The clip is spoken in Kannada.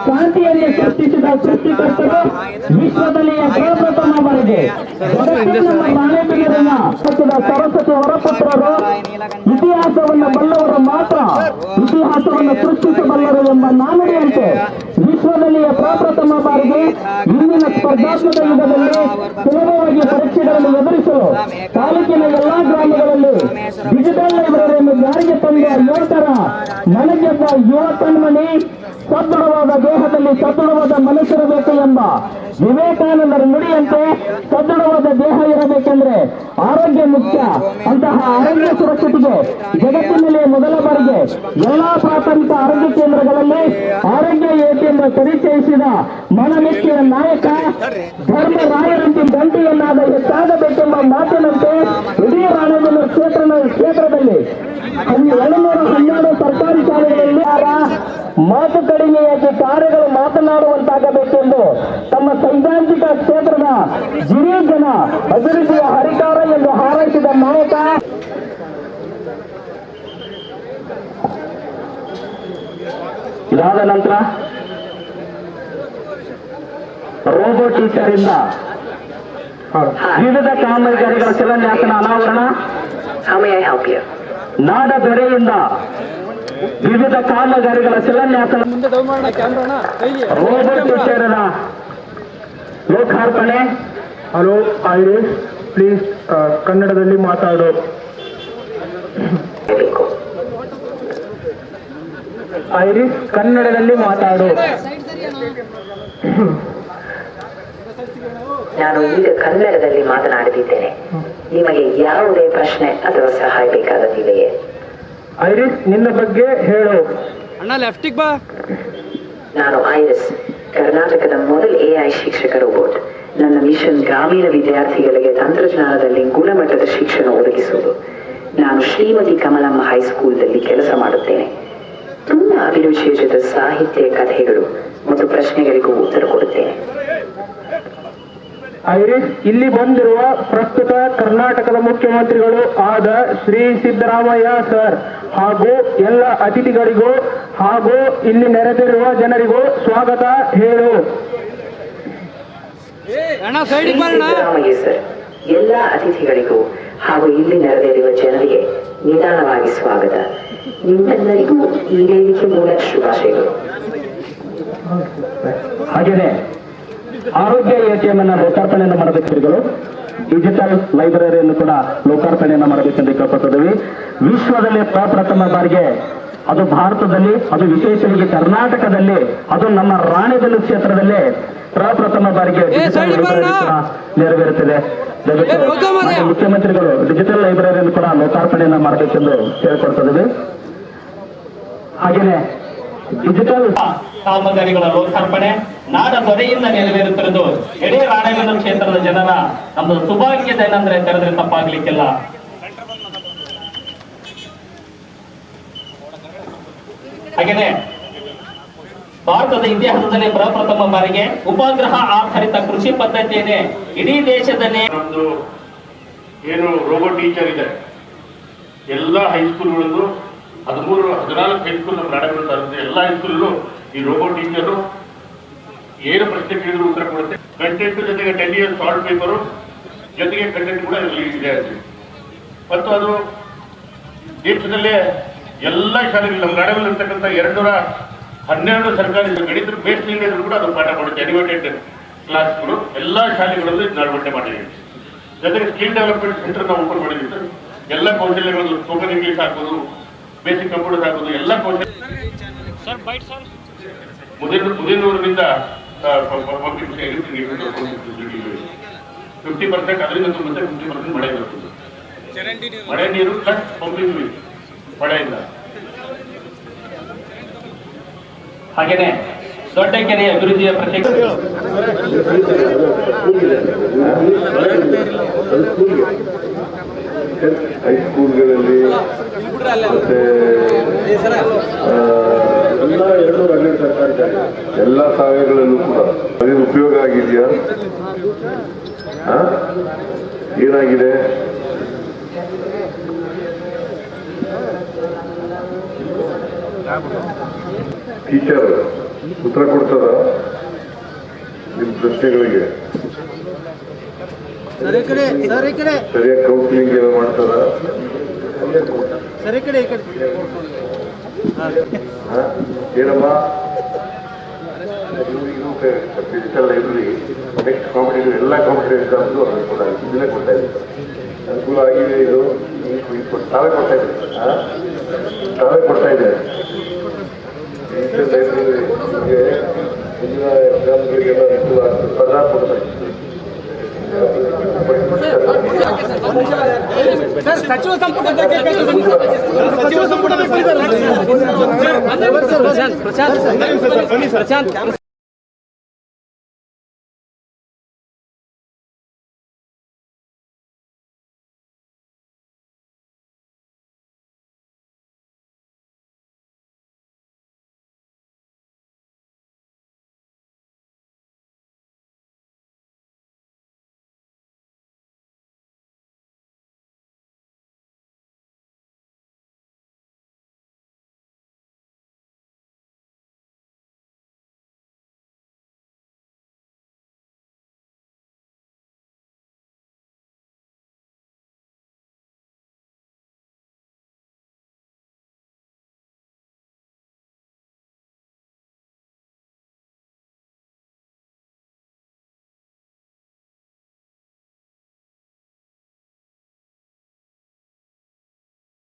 ಕ್ರಾಂತಿಯಲ್ಲಿ ಸೃಷ್ಟಿಸಿದ ಸೃಷ್ಟಿಕರ್ತರು ವಿಶ್ವದಲ್ಲಿ ಪ್ರಪ್ರಥಮ ಬಾರಿಗೆ ರಾಣೆಬೆನ್ನೂರಿನ ಸರಸ್ವತಿ ಹೊರಪುತ್ರರು ಇತಿಹಾಸವನ್ನು ಬಲ್ಲವರು ಮಾತ್ರ ಇತಿಹಾಸವನ್ನು ಸೃಷ್ಟಿಸಬಲ್ಲರು ಎಂಬ ನಾನುಡಿಯಂತೆ ವಿಶ್ವದಲ್ಲಿಯೇ ಪ್ರಪ್ರಥಮ ಬಾರಿಗೆ ಇಂದಿನ ಸ್ಪರ್ಧಾತ್ಮಕ ಯುಗದಲ್ಲಿ ಸುಲಭವಾಗಿ ಪರೀಕ್ಷೆಗಳನ್ನು ಎದುರಿಸಲು ತಾಲೂಕಿನ ಎಲ್ಲಾ ಗ್ರಾಮಗಳಲ್ಲಿ ಡಿಜಿಟಲ್ ಲೈಬ್ರರಿಯನ್ನು ಜಾರಿಗೆ ತಂದ ಯುವಕರ ಮನಗೆದ್ದ ಯುವ ಕಣ್ಮಣಿ ಸದೃಢವಾದ ದೇಹದಲ್ಲಿ ಸದೃಢವಾದ ಮನಸ್ಸಿರಬೇಕು ಎಂಬ ವಿವೇಕಾನಂದರ ನುಡಿಯಂತೆ ಸದೃಢವಾದ ದೇಹ ಇರಬೇಕೆಂದ್ರೆ ಆರೋಗ್ಯ ಮುಖ್ಯ. ಅಂತಹ ಆರೋಗ್ಯ ಸುರಕ್ಷತೆಗೆ ಜಗತ್ತಿನಲ್ಲಿ ಮೊದಲ ಬಾರಿಗೆ ಎಲ್ಲಾ ಪ್ರಾಥಮಿಕ ಆರೋಗ್ಯ ಕೇಂದ್ರಗಳಲ್ಲಿ ಆರೋಗ್ಯ ಏಕೆಂಬ ಪರಿಚಯಿಸಿದ ಮನಮೆಚ್ಚಿನ ನಾಯಕ ಧರ್ಮರಾಯರಂತೆ ಗಂಟೆಯನ್ನಾದ ಹೆಚ್ಚಾಗಬೇಕೆಂಬ ಮಾತಿನಂತೆ ಇಡೀ ರಾಣೆಬೆನ್ನೂರು ಕ್ಷೇತ್ರದಲ್ಲಿ 212 ಸರ್ಕಾರಿ ಶಾಲೆಗಳಲ್ಲಿ ಮಾತು ಕಡಿಮೆಯಾಗಿ ಕಾರ್ಯಗಳು ಮಾತನಾಡುವಂತಾಗಬೇಕೆಂದು ತಮ್ಮ ಸೈದ್ಧಾಂತಿಕ ಕ್ಷೇತ್ರದ ಜಿಡಿ ಜನ ಅಭಿವೃದ್ಧಿಯ ಹರಿಕಾರ ಎಂದು ಹಾರೈಸಿದ ನಾಯಕ. ಇದಾದ ನಂತರ ರೋಬೋ ಟೀಚರ್ ಇಂದ ವಿವಿಧ ಕಾಮಗಾರಿಗಳ ಶಿಲಾನ್ಯಾಸನ ಅನಾವರಣ. ನಾಡ ದೊರೆಯಿಂದ ವಿವಿಧ ಕಾಮಗಾರಿಗಳ ಶಿಲಾನ್ಯಾಸನ ರೋಬೋ ಟೀಚರ್ ಲೋಕಾರ್ಪಣೆ. ಹಲೋ ಐರಿಸ್, ಪ್ಲೀಸ್ ಕನ್ನಡದಲ್ಲಿ ಮಾತಾಡು. ಐರಿಸ್, ಕನ್ನಡದಲ್ಲಿ ಮಾತಾಡು. ನಾನು ಈಗ ಕನ್ನಡದಲ್ಲಿ ಮಾತನಾಡುತ್ತಿದ್ದೇನೆ. ನಿಮಗೆ ಯಾವುದೇ ಪ್ರಶ್ನೆ ಅಥವಾ ಸಹಾಯ ಬೇಕಾದದಿದೆಯೇ? ಐರಿಸ್, ನಿನ್ನ ಬಗ್ಗೆ ಹೇಳು. ನಾನು ಐರಿಸ್, ಕರ್ನಾಟಕದ ಮೊದಲ AI ಶಿಕ್ಷಕ ರೋಬೋಟ್. ನನ್ನ ಮಿಷನ್ ಗ್ರಾಮೀಣ ವಿದ್ಯಾರ್ಥಿಗಳಿಗೆ ತಂತ್ರಜ್ಞಾನದಲ್ಲಿ ಗುಣಮಟ್ಟದ ಶಿಕ್ಷಣ ಒದಗಿಸುವುದು. ನಾನು ಶ್ರೀಮತಿ ಕಮಲಮ್ಮ ಹೈಸ್ಕೂಲ್ನಲ್ಲಿ ಕೆಲಸ ಮಾಡುತ್ತೇನೆ. ತುಂಬಾ ಅಭಿರುಚಿಯ ಜೊತೆ ಸಾಹಿತ್ಯ, ಕಥೆಗಳು ಮತ್ತು ಪ್ರಶ್ನೆಗಳಿಗೂ ಉತ್ತರ ಕೊಡುತ್ತೇನೆ. ಐರಿಸ್, ಇಲ್ಲಿ ಬಂದಿರುವ ಪ್ರಸ್ತುತ ಕರ್ನಾಟಕದ ಮುಖ್ಯಮಂತ್ರಿಗಳು ಆದ ಶ್ರೀ ಸಿದ್ದರಾಮಯ್ಯ ಸರ್ ಹಾಗೂ ಎಲ್ಲ ಅತಿಥಿಗಳಿಗೂ ಹಾಗೂ ಇಲ್ಲಿ ನೆರೆದಿರುವ ಜನರಿಗೂ ಸ್ವಾಗತ ಹೇಳು. ಸಿದ್ದರಾಮಯ್ಯ ಸರ್, ಎಲ್ಲ ಅತಿಥಿಗಳಿಗೂ ಹಾಗೂ ಇಲ್ಲಿ ನೆರೆದಿರುವ ಜನರಿಗೆ ನಿಧಾನವಾಗಿ ಸ್ವಾಗತ. ನಿಮ್ಮೆಲ್ಲರಿಗೂ ಈ ವೇದಿಕೆ ಮೂಲಕ ಶುಭಾಶಯಗಳು. ಹಾಗೆಯೇ ಆರೋಗ್ಯ ATM ಅನ್ನು ಲೋಕಾರ್ಪಣೆಯನ್ನು ಮಾಡಬೇಕಿರುಗಳು ಡಿಜಿಟಲ್ ಲೈಬ್ರರಿಯನ್ನು ಕೂಡ ಲೋಕಾರ್ಪಣೆಯನ್ನು ಮಾಡಬೇಕೆಂದು ಕೇಳ್ಕೊತಿದ್ದೀವಿ. ವಿಶ್ವದಲ್ಲಿ ಪ್ರಪ್ರಥಮ ಬಾರಿಗೆ ಅದು ಭಾರತದಲ್ಲಿ, ಅದು ವಿಶೇಷವಾಗಿ ಕರ್ನಾಟಕದಲ್ಲಿ, ಅದು ನಮ್ಮ ರಾಣೆಬೆನ್ನೂರು ಕ್ಷೇತ್ರದಲ್ಲೇ ಪ್ರಪ್ರಥಮ ಬಾರಿಗೆ ಡಿಜಿಟಲ್ ಲೈಬ್ರರಿ ಕೂಡ ನೆರವೇರುತ್ತಿದೆ. ಮುಖ್ಯಮಂತ್ರಿಗಳು ಡಿಜಿಟಲ್ ಲೈಬ್ರರಿಯನ್ನು ಕೂಡ ಲೋಕಾರ್ಪಣೆಯನ್ನು ಮಾಡಬೇಕೆಂದು ಕೇಳಿಕೊಡ್ತಿದ್ದೀವಿ. ಹಾಗೆಯೇ ಡಿಜಿಟಲ್ ಕಾಮಗಾರಿಗಳ ಲೋಕಾರ್ಪಣೆ ನಾಡ ದೊರೆಯಿಂದ ನೆರವೇರುತ್ತಿರುವುದು ಇಡೀ ರಾಣೆಬೆನ್ನೂರು ಕ್ಷೇತ್ರದ ಜನರ ನಮ್ಮದು ಸೌಭಾಗ್ಯದ ಏನಂದ್ರೆ ಕರೆದ್ರೆ ತಪ್ಪಾಗ್ಲಿಕ್ಕಿಲ್ಲ. ಹಾಗೆಯೇ ಭಾರತದ ಇತಿಹಾಸದಲ್ಲಿ ಪ್ರಪ್ರಥಮ ಬಾರಿಗೆ ಉಪಗ್ರಹ ಆಧಾರಿತ ಕೃಷಿ ಪದ್ಧತಿಯನ್ನೇ ಇಡೀ ದೇಶದಲ್ಲಿ ನಮ್ದು ಏನು ರೋಬೋಟ್ ಟೀಚರ್ ಇದೆ ಎಲ್ಲ ಹೈಸ್ಕೂಲ್ಗಳಲ್ಲೂ 14 ಹೈಸ್ಕೂಲ್ ನಮ್ಮ ರಾಣೆಬೆನ್ನೂರು ತಾಲೂಕು ಎಲ್ಲ ಹೈಸ್ಕೂಲಲ್ಲೂ ಈ ರೋಬೋಟ್ ಟೀಚರು ಏನು ಪ್ರಶ್ನೆ ಕೇಳಿದ್ರು ಉತ್ತರ ಕೊಡುತ್ತೆ. ಕಂಟೆಂಟ್ ಜೊತೆಗೆ 10 years ಶಾರ್ಟ್ ಪೇಪರು ಜೊತೆಗೆ ಕಂಟೆಂಟ್ ಕೂಡ ಇದೆ ಮತ್ತು ಅದು ದೇಶದಲ್ಲೇ ಎಲ್ಲ ಶಾಲೆಗಳು ನಮ್ಮ ರಾಣೆಬೆನ್ನೂರು ಇರ್ತಕ್ಕಂಥ 212 ಸರ್ಕಾರಿ ಗಣಿತ ಬೇಸ್ ಇದ್ರು ಕೂಡ ಅದು ಪಾಠ ಮಾಡುತ್ತೆ. ಅನಿಮೇಟೆಡ್ ಕ್ಲಾಸ್ಗಳು ಎಲ್ಲ ಶಾಲೆಗಳಲ್ಲೂ ಅಳವಡಿಕೆ ಮಾಡಿದ್ದೀವಿ. ಜೊತೆಗೆ ಸ್ಕಿಲ್ ಡೆವಲಪ್ಮೆಂಟ್ ಸೆಂಟರ್ ನಾವು ಓಪನ್ ಮಾಡಿದ್ದೀವಿ. ಎಲ್ಲ ಕೌಶಲ್ಯಗಳು ಸ್ಪೋಕನ್ ಇಂಗ್ಲಿಷ್ ಹಾಕೋದು, ಬೇಸಿಕ್ ಕಂಪ್ಯೂಟರ್ ಹಾಕೋದು ಎಲ್ಲ ಕೌಶಲ್ಯ ಮುದೇನೂರಿನಿಂದ 50% ಅದರಿಂದ ತುಂಬುತ್ತೆ, 50% ಮಳೆ ಬರ್ತದೆ. ಮಳೆ ನೀರು ಪ್ಲಸ್ ಪಂಪಿಂಗ್ ನೀರು ಮಳೆಯಿಂದ. ಹಾಗೇನೆ ದೊಡ್ಡ ಕೆರೆ ಅಭಿವೃದ್ಧಿಯ ಪ್ರತ್ಯೇಕ ಹೈಸ್ಕೂಲ್ಗಳಲ್ಲಿ ಮತ್ತೆ ಎಲ್ಲ 212 ಸರ್ಕಾರಿ ಎಲ್ಲ ಶಾಲೆಗಳಲ್ಲೂ ಕೂಡ ಅದೇನು ಉಪಯೋಗ ಆಗಿದೆಯಾ? ಏನಾಗಿದೆ? ಟೀಚರ್ ಉತ್ತರ ಕೊಡ್ತದ ನಿಮ್ಮ ಪ್ರಶ್ನೆಗಳಿಗೆ? ಸರಿಯಾಗಿ ಕೌನ್ಸಿಲಿಂಗ್ ಏನೋ ಮಾಡ್ತದ? ಹಾ? ಏನಮ್ಮ ಡಿಜಿಟಲ್ ಲೈಬ್ರರಿ ನೆಕ್ಸ್ಟ್ ಕಾಂಪಿಟೇಟಿವ್ ಎಲ್ಲ ಕಾಂಪಿಟೇಟಿವ್ ಎಕ್ಸಾಮ್ಸು ಅನುಕೂಲ ಆಗಿದೆ. ಇದನ್ನೇ ಕೊಡ್ತಾ ಇದ್ದೀವಿ. ಅನುಕೂಲ ಆಗಿದೆ. ಇದು ತಾವೇ ಕೊಡ್ತಾ ಇದ್ದೀವಿ. ತಾವೇ ಕೊಡ್ತಾ ಇದ್ದಾರೆ. ಡಿಜಿಟಲ್ ಲೈಬ್ರರಿಗೆ ಮುಂದಿನ ಎಕ್ಸಾಮ್ಗಳಿಗೆಲ್ಲ ಅನುಕೂಲ ಆಗ್ತದೆ. ಸ್ಪರ್ಧಾತ್ಮಕ ಸಚಿವ ಸಂಪುಟ